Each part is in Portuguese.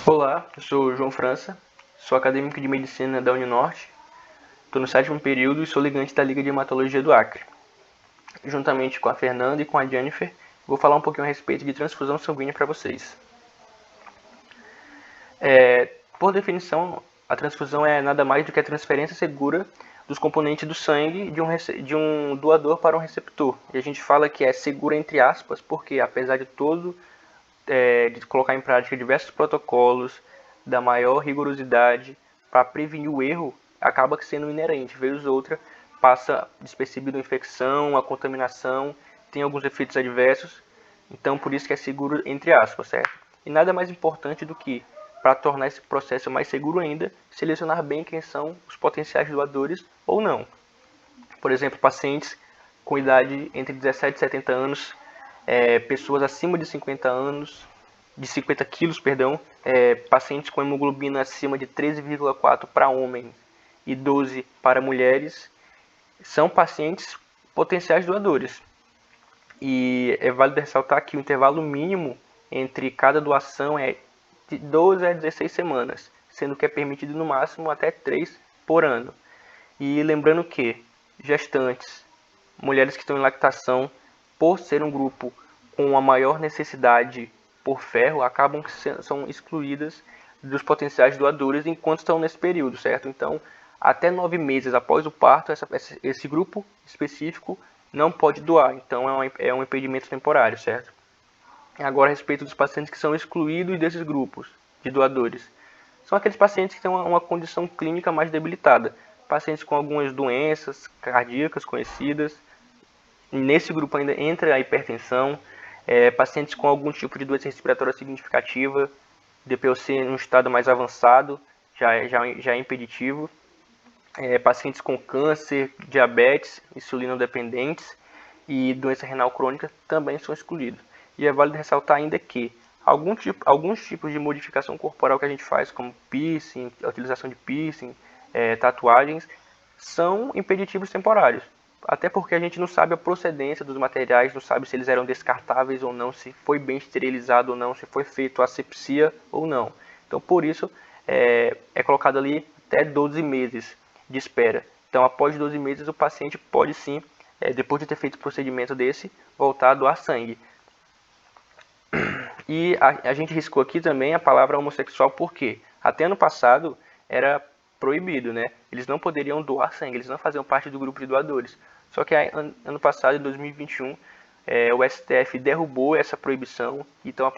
Olá, eu sou o João França, sou acadêmico de medicina da Uninorte, estou no 7º período e sou ligante da Liga de Hematologia do Acre. Juntamente com a Fernanda e com a Jennifer, vou falar um pouquinho a respeito de transfusão sanguínea para vocês. Por definição, a transfusão é nada mais do que a transferência segura dos componentes do sangue de um doador para um receptor. E a gente fala que é segura entre aspas, porque apesar de de colocar em prática diversos protocolos da maior rigorosidade para prevenir o erro, acaba sendo inerente, vez ou outra passa despercebido a infecção, a contaminação, tem alguns efeitos adversos, então por isso que é seguro entre aspas, certo? E nada mais importante do que, para tornar esse processo mais seguro ainda, selecionar bem quem são os potenciais doadores ou não. Por exemplo, pacientes com idade entre 17 e 70 anos, pessoas acima de 50 anos, de 50 quilos, perdão, pacientes com hemoglobina acima de 13,4 para homens e 12 para mulheres, são pacientes potenciais doadores. E é válido ressaltar que o intervalo mínimo entre cada doação é de 12 a 16 semanas, sendo que é permitido no máximo até 3 por ano. E lembrando que gestantes, mulheres que estão em lactação, por ser um grupo com a maior necessidade por ferro, acabam são excluídas dos potenciais doadores enquanto estão nesse período, certo? Então, até 9 meses após o parto, esse grupo específico não pode doar. Então, é um impedimento temporário, certo? Agora, a respeito dos pacientes que são excluídos desses grupos de doadores. São aqueles pacientes que têm uma condição clínica mais debilitada. Pacientes com algumas doenças cardíacas conhecidas. Nesse grupo ainda entra a hipertensão. Pacientes com algum tipo de doença respiratória significativa. DPOC em um estado mais avançado, já é impeditivo. Pacientes com câncer, diabetes, insulinodependentes e doença renal crônica também são excluídos. E é válido ressaltar ainda que alguns tipos de modificação corporal que a gente faz, como piercing, a utilização de piercing, tatuagens, são impeditivos temporários. Até porque a gente não sabe a procedência dos materiais, não sabe se eles eram descartáveis ou não, se foi bem esterilizado ou não, se foi feito asepsia ou não. Então, por isso, é colocado ali até 12 meses de espera. Então, após 12 meses, o paciente pode sim, depois de ter feito o procedimento desse, voltar a doar sangue. E a gente riscou aqui também a palavra homossexual porque até ano passado era proibido, né? Eles não poderiam doar sangue, eles não faziam parte do grupo de doadores. Só que ano passado, em 2021, o STF derrubou essa proibição. Então,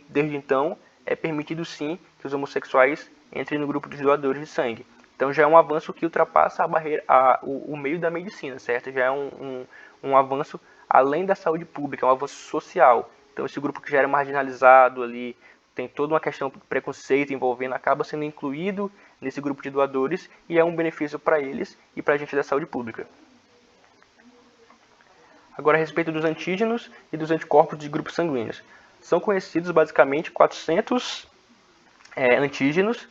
desde então, é permitido sim que os homossexuais entrem no grupo dos doadores de sangue. Então já é um avanço que ultrapassa a barreira, o meio da medicina, certo? Já é um avanço além da saúde pública, é um avanço social. Então esse grupo que já era marginalizado ali, tem toda uma questão de preconceito envolvendo, acaba sendo incluído nesse grupo de doadores e é um benefício para eles e para a gente da saúde pública. Agora a respeito dos antígenos e dos anticorpos de grupos sanguíneos. São conhecidos basicamente 400 antígenos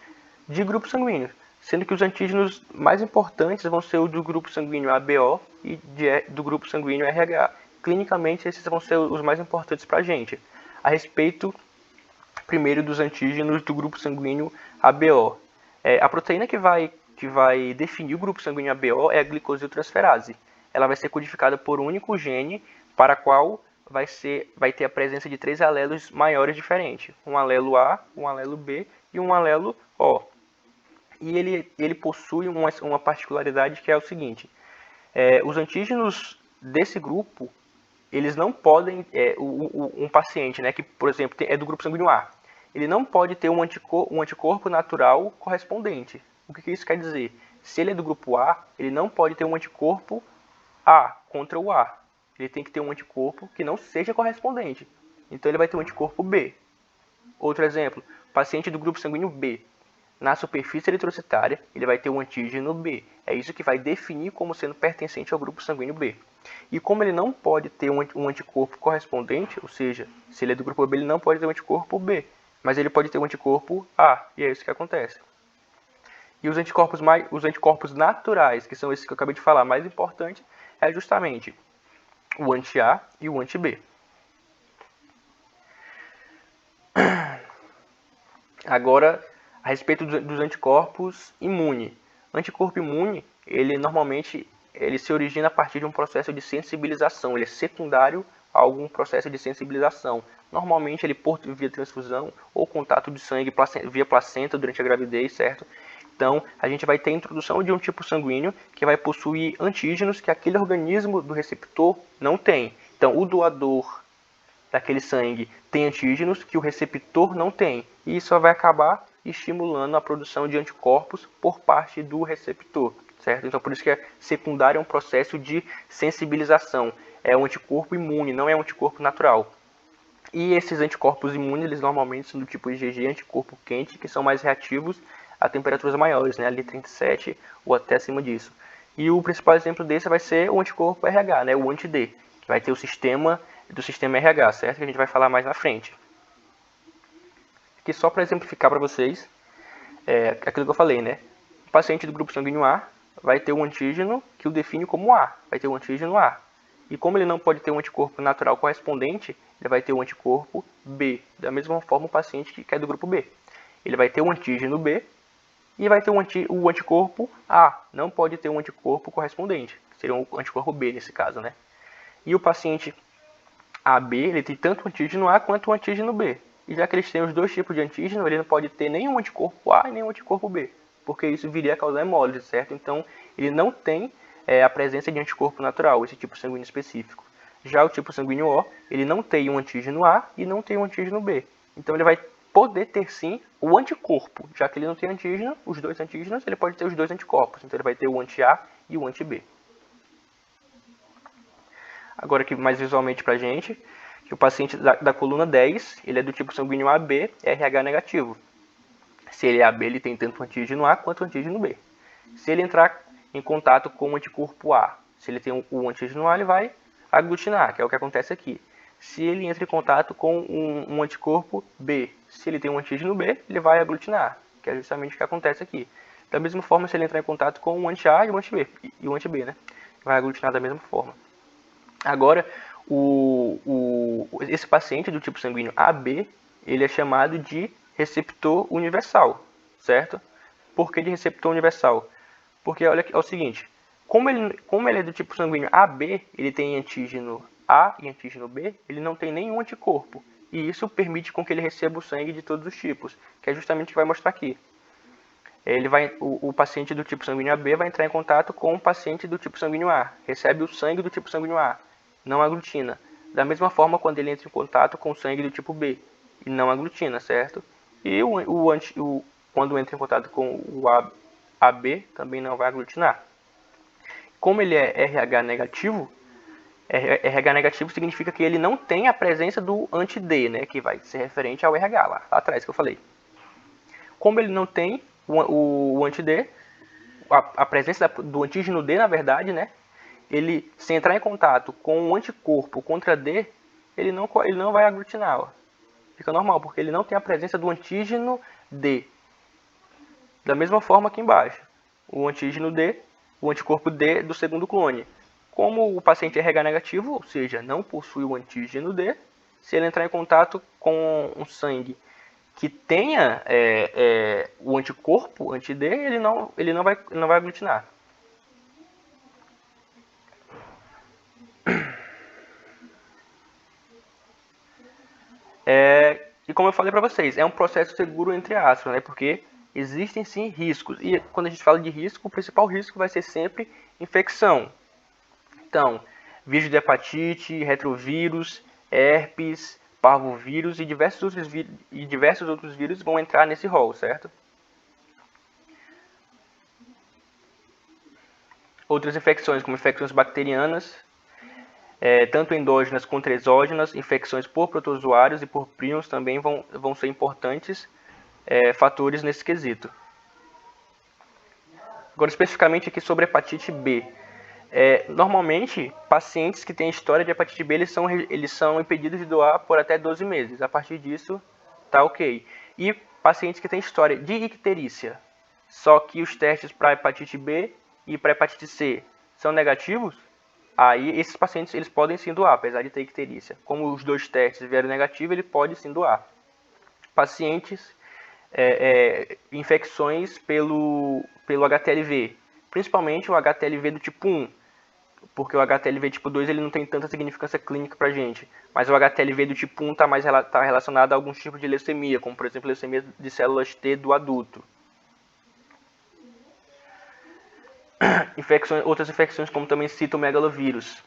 de grupo sanguíneo, sendo que os antígenos mais importantes vão ser o do grupo sanguíneo ABO e do grupo sanguíneo RH. Clinicamente, esses vão ser os mais importantes para a gente. A respeito, primeiro, dos antígenos do grupo sanguíneo ABO. A proteína que vai definir o grupo sanguíneo ABO é a glicosiltransferase. Ela vai ser codificada por um único gene, para a qual vai ter a presença de 3 alelos maiores diferentes. Um alelo A, um alelo B e um alelo O. E ele possui uma particularidade que é o seguinte. Os antígenos desse grupo, eles não podem, um paciente, né, que, por exemplo, é do grupo sanguíneo A, ele não pode ter um anticorpo natural correspondente. O que isso quer dizer? Se ele é do grupo A, ele não pode ter um anticorpo A contra o A. Ele tem que ter um anticorpo que não seja correspondente. Então ele vai ter um anticorpo B. Outro exemplo, paciente do grupo sanguíneo B. Na superfície eritrocitária, ele vai ter um antígeno B. É isso que vai definir como sendo pertencente ao grupo sanguíneo B. E como ele não pode ter um anticorpo correspondente, ou seja, se ele é do grupo B, ele não pode ter um anticorpo B, mas ele pode ter um anticorpo A, e é isso que acontece. E os anticorpos naturais, que são esses que eu acabei de falar, mais importante, é justamente o anti-A e o anti-B. Agora, a respeito dos anticorpos imune. Anticorpo imune, ele normalmente se origina a partir de um processo de sensibilização, ele é secundário a algum processo de sensibilização. Normalmente ele por via transfusão ou contato de sangue via placenta durante a gravidez, certo? Então, a gente vai ter a introdução de um tipo sanguíneo que vai possuir antígenos que aquele organismo do receptor não tem. Então, o doador daquele sangue tem antígenos que o receptor não tem. E isso vai acabar estimulando a produção de anticorpos por parte do receptor, certo? Então, por isso que é secundário é um processo de sensibilização. É um anticorpo imune, não é um anticorpo natural. E esses anticorpos imunes, eles normalmente são do tipo IgG, anticorpo quente, que são mais reativos a temperaturas maiores, né, ali 37 ou até acima disso. E o principal exemplo desse vai ser o anticorpo RH, né, o anti-D, que vai ter o sistema do sistema RH, certo? Que a gente vai falar mais na frente. Aqui só para exemplificar para vocês, aquilo que eu falei, né? O paciente do grupo sanguíneo A vai ter um antígeno que o define como A, vai ter um antígeno A. E como ele não pode ter um anticorpo natural correspondente, ele vai ter um anticorpo B. Da mesma forma o paciente que é do grupo B. Ele vai ter um antígeno B e vai ter o anticorpo A. Não pode ter um anticorpo correspondente, que seria um anticorpo B nesse caso, né? E o paciente AB, ele tem tanto o antígeno A quanto o antígeno B. E já que eles têm os dois tipos de antígeno, ele não pode ter nenhum anticorpo A e nenhum anticorpo B, porque isso viria a causar hemólise, certo? Então, ele não tem a presença de anticorpo natural, esse tipo sanguíneo específico. Já o tipo sanguíneo O, ele não tem um antígeno A e não tem um antígeno B. Então, ele vai poder ter sim o anticorpo, já que ele não tem antígeno, os dois antígenos, ele pode ter os dois anticorpos. Então, ele vai ter o anti-A e o anti-B. Agora aqui mais visualmente pra gente, que o paciente da coluna 10, ele é do tipo sanguíneo AB, RH negativo. Se ele é AB, ele tem tanto o antígeno A quanto o antígeno B. Se ele entrar em contato com o anticorpo A, se ele tem o antígeno A, ele vai aglutinar, que é o que acontece aqui. Se ele entra em contato com um anticorpo B, se ele tem um antígeno B, ele vai aglutinar, que é justamente o que acontece aqui. Da mesma forma, se ele entrar em contato com o anti-A e o anti-B, né? Vai aglutinar da mesma forma. Agora, esse paciente do tipo sanguíneo AB, ele é chamado de receptor universal, certo? Por que de receptor universal? Porque olha é o seguinte, como ele é do tipo sanguíneo AB, ele tem antígeno A e antígeno B, ele não tem nenhum anticorpo. E isso permite com que ele receba o sangue de todos os tipos, que é justamente o que vai mostrar aqui. O paciente do tipo sanguíneo AB vai entrar em contato com o paciente do tipo sanguíneo A, recebe o sangue do tipo sanguíneo A, não aglutina. Da mesma forma, quando ele entra em contato com o sangue do tipo B, e não aglutina, certo? E quando entra em contato com o AB, também não vai aglutinar. Como ele é RH negativo, RH negativo significa que ele não tem a presença do anti-D, né, que vai ser referente ao RH lá atrás que eu falei. Como ele não tem o anti-D, a presença do antígeno D, na verdade, né, ele, se entrar em contato com um anticorpo contra D, ele não vai aglutinar. Ó. Fica normal, porque ele não tem a presença do antígeno D. Da mesma forma aqui embaixo. O antígeno D, o anticorpo D do segundo clone. Como o paciente é RH negativo, ou seja, não possui o antígeno D, se ele entrar em contato com um sangue que tenha o anticorpo anti-D, ele não vai aglutinar. E como eu falei para vocês, é um processo seguro entre aspas, né? Porque existem sim riscos. E quando a gente fala de risco, o principal risco vai ser sempre infecção. Então, vírus de hepatite, retrovírus, herpes, parvovírus e diversos outros vírus vão entrar nesse rol, certo? Outras infecções, como infecções bacterianas, tanto endógenas quanto exógenas, infecções por protozoários e por prions também vão ser importantes fatores nesse quesito. Agora, especificamente aqui sobre hepatite B. Normalmente, pacientes que têm história de hepatite B, eles são impedidos de doar por até 12 meses. A partir disso, tá ok. E pacientes que têm história de icterícia, só que os testes para hepatite B e para hepatite C são negativos, aí esses pacientes eles podem sim doar, apesar de ter icterícia. Como os dois testes vieram negativos, ele pode sim doar. Pacientes infecções pelo HTLV, principalmente o HTLV do tipo 1, porque o HTLV tipo 2 ele não tem tanta significância clínica pra gente, mas o HTLV do tipo 1 tá relacionado a alguns tipos de leucemia, como por exemplo leucemia de células T do adulto. Outras infecções como também citomegalovírus.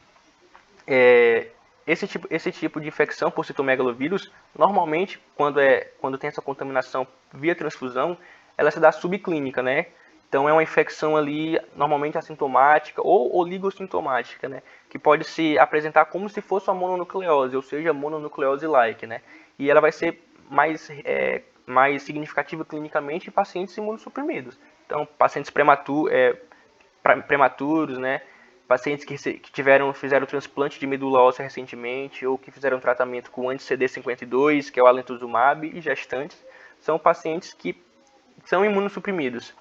Esse tipo de infecção por citomegalovírus, normalmente, quando tem essa contaminação via transfusão, ela se dá subclínica, né? Então é uma infecção ali, normalmente assintomática ou oligossintomática, né? Que pode se apresentar como se fosse uma mononucleose, ou seja, mononucleose-like, né? E ela vai ser mais significativa clinicamente em pacientes imunossuprimidos. Então, pacientes prematuros, né? Pacientes que fizeram transplante de medula óssea recentemente ou que fizeram tratamento com anti-CD52, que é o alentuzumab, e gestantes, são pacientes que são imunossuprimidos.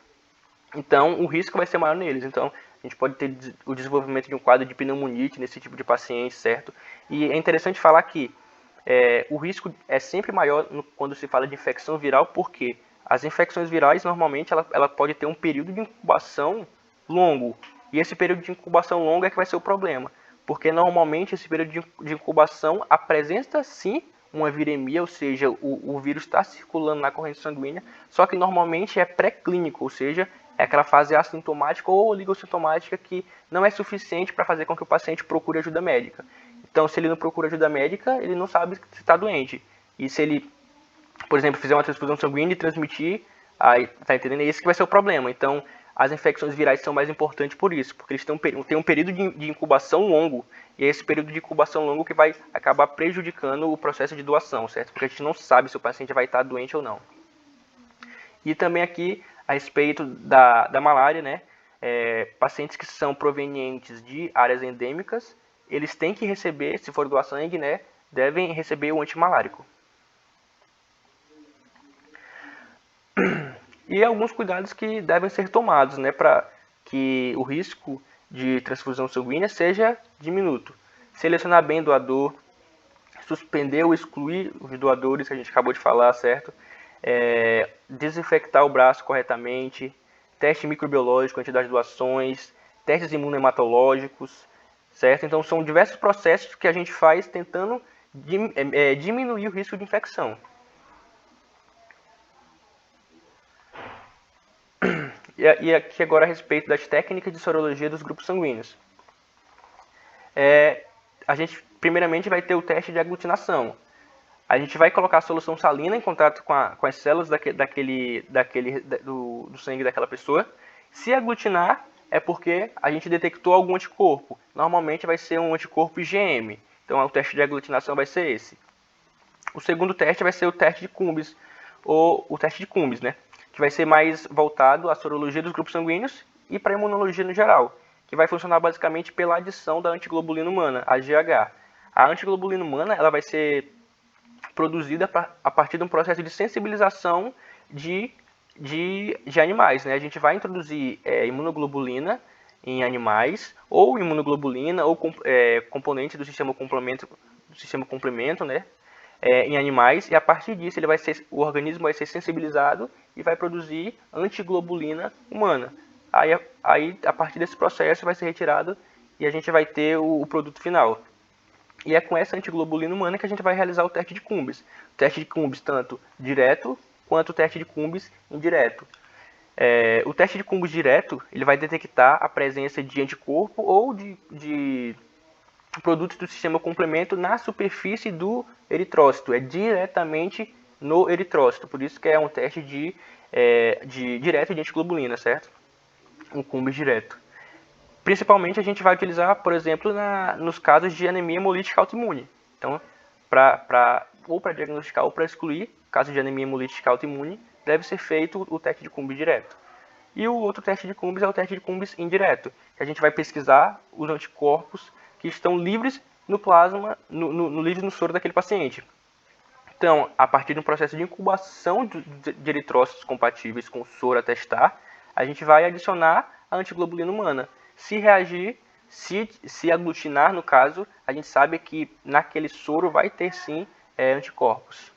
Então, o risco vai ser maior neles. Então, a gente pode ter o desenvolvimento de um quadro de pneumonite nesse tipo de paciente, certo? E é interessante falar que o risco é sempre maior quando se fala de infecção viral, porque as infecções virais, normalmente, ela pode ter um período de incubação longo. E esse período de incubação longo é que vai ser o problema. Porque, normalmente, esse período de incubação apresenta, sim, uma viremia, ou seja, o vírus está circulando na corrente sanguínea, só que normalmente é pré-clínico, ou seja, é aquela fase assintomática ou oligossintomática que não é suficiente para fazer com que o paciente procure ajuda médica. Então, se ele não procura ajuda médica, ele não sabe se está doente. E se ele, por exemplo, fizer uma transfusão sanguínea e transmitir, aí, tá entendendo? É esse que vai ser o problema. Então, as infecções virais são mais importantes por isso, porque eles têm um período de incubação longo, e é esse período de incubação longo que vai acabar prejudicando o processo de doação, certo? Porque a gente não sabe se o paciente vai estar doente ou não. E também aqui, a respeito da malária, né? Pacientes que são provenientes de áreas endêmicas, eles têm que receber, se for doar sangue, né? Devem receber o antimalárico. E alguns cuidados que devem ser tomados, né, para que o risco de transfusão sanguínea seja diminuto. Selecionar bem o doador, suspender ou excluir os doadores que a gente acabou de falar, certo? Desinfectar o braço corretamente, teste microbiológico antes das doações, testes imunohematológicos, certo? Então são diversos processos que a gente faz tentando diminuir o risco de infecção. E aqui agora a respeito das técnicas de sorologia dos grupos sanguíneos. A gente primeiramente vai ter o teste de aglutinação. A gente vai colocar a solução salina em contato com as células do sangue daquela pessoa. Se aglutinar, é porque a gente detectou algum anticorpo. Normalmente vai ser um anticorpo IgM. Então o teste de aglutinação vai ser esse. O segundo teste vai ser o teste de Cumbis, ou o teste de Cumbis, né? Que vai ser mais voltado à sorologia dos grupos sanguíneos e para a imunologia no geral, que vai funcionar basicamente pela adição da antiglobulina humana, a GH. A antiglobulina humana ela vai ser produzida a partir de um processo de sensibilização de animais, né? A gente vai introduzir imunoglobulina em animais, ou imunoglobulina, ou componentes do sistema complemento, né? Em animais, e a partir disso o organismo vai ser sensibilizado e vai produzir antiglobulina humana. Aí a partir desse processo vai ser retirado e a gente vai ter o produto final. E é com essa antiglobulina humana que a gente vai realizar o teste de Cumbis. O teste de Cumbis tanto direto quanto o teste de Cumbis indireto. O teste de Cumbis direto ele vai detectar a presença de anticorpo ou de produtos do sistema complemento na superfície do eritrócito. É diretamente no eritrócito. Por isso que é um teste direto de antiglobulina, certo? Um Cumbis direto. Principalmente a gente vai utilizar, por exemplo, nos casos de anemia hemolítica autoimune. Então, ou para diagnosticar ou para excluir, caso de anemia hemolítica autoimune, deve ser feito o teste de Cumbis direto. E o outro teste de Cumbis é o teste de Cumbis indireto, que a gente vai pesquisar os anticorpos que estão livres no plasma, livres no soro daquele paciente. Então, a partir de um processo de incubação de eritrócitos compatíveis com o soro a testar, a gente vai adicionar a antiglobulina humana. Se reagir, se aglutinar, no caso, a gente sabe que naquele soro vai ter sim anticorpos.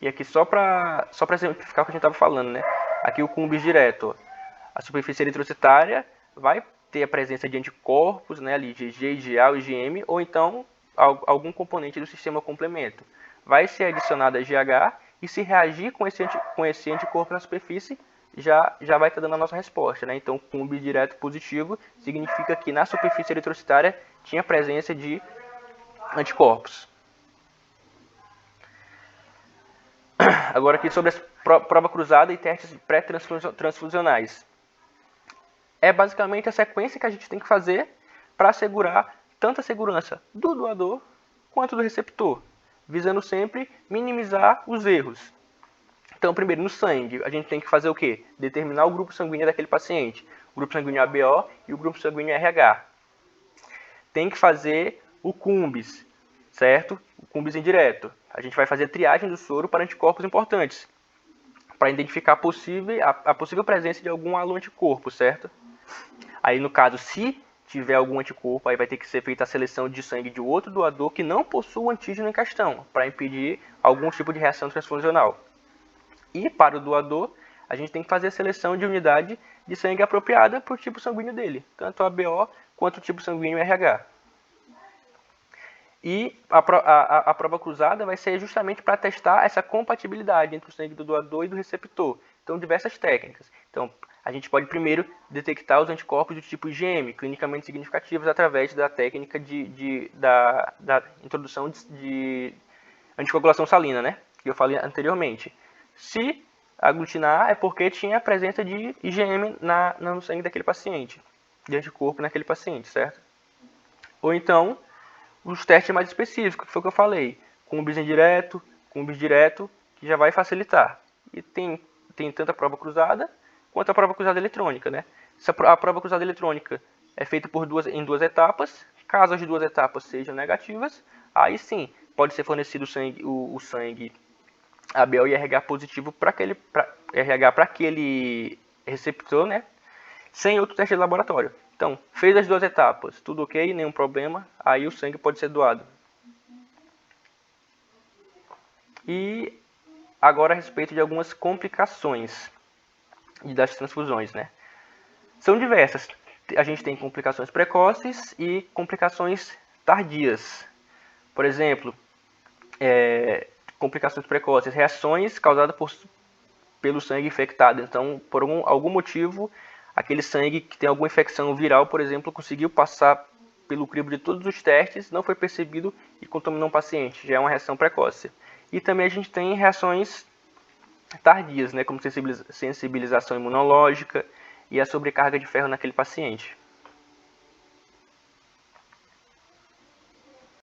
E aqui só para exemplificar o que a gente estava falando, né? Aqui o cumbis direto, ó. A superfície eritrocitária vai ter a presença de anticorpos, né, ali de IgG, IgA, IgM, ou então algum componente do sistema complemento. Vai ser adicionado a GH e se reagir com esse anticorpo na superfície, já vai estar dando a nossa resposta, né? Então, cumbis direto positivo significa que na superfície eritrocitária tinha presença de anticorpos. Agora aqui sobre a prova cruzada e testes pré-transfusionais. É basicamente a sequência que a gente tem que fazer para assegurar tanto a segurança do doador quanto do receptor, visando sempre minimizar os erros. Então, primeiro, no sangue, a gente tem que fazer o quê? Determinar o grupo sanguíneo daquele paciente. O grupo sanguíneo ABO e o grupo sanguíneo RH. Tem que fazer o cumbis, certo? O cumbis indireto. A gente vai fazer a triagem do soro para anticorpos importantes, para identificar a possível presença de algum halo-anticorpo, certo? Aí, no caso, se tiver algum anticorpo, aí vai ter que ser feita a seleção de sangue de outro doador que não possua o antígeno em questão, para impedir algum tipo de reação transfusional. E, para o doador, a gente tem que fazer a seleção de unidade de sangue apropriada para o tipo sanguíneo dele, tanto a BO quanto o tipo sanguíneo RH. E a prova cruzada vai ser justamente para testar essa compatibilidade entre o sangue do doador e do receptor. Então, diversas técnicas. Então, a gente pode primeiro detectar os anticorpos do tipo IgM, clinicamente significativos, através da técnica da introdução de anticoagulação salina, né? Que eu falei anteriormente. Se aglutinar, é porque tinha a presença de IgM no sangue daquele paciente, de anticorpo naquele paciente, certo? Ou então, os testes mais específicos, que foi o que eu falei. Cumbis indireto, cumbis direto, que já vai facilitar. E tem tanto a prova cruzada, quanto a prova cruzada eletrônica, né? A prova cruzada eletrônica é feita em duas etapas. Caso as duas etapas sejam negativas, aí sim, pode ser fornecido o sangue ABO e RH positivo para aquele receptor, né? Sem outro teste de laboratório. Então, fez as duas etapas, tudo ok, nenhum problema, aí o sangue pode ser doado. E agora a respeito de algumas complicações das transfusões, né? São diversas. A gente tem complicações precoces e complicações tardias. Por exemplo, complicações precoces, reações causadas pelo sangue infectado. Então, por algum motivo, aquele sangue que tem alguma infecção viral, por exemplo, conseguiu passar pelo crivo de todos os testes, não foi percebido e contaminou um paciente. Já é uma reação precoce. E também a gente tem reações tardias, né, como sensibilização imunológica e a sobrecarga de ferro naquele paciente.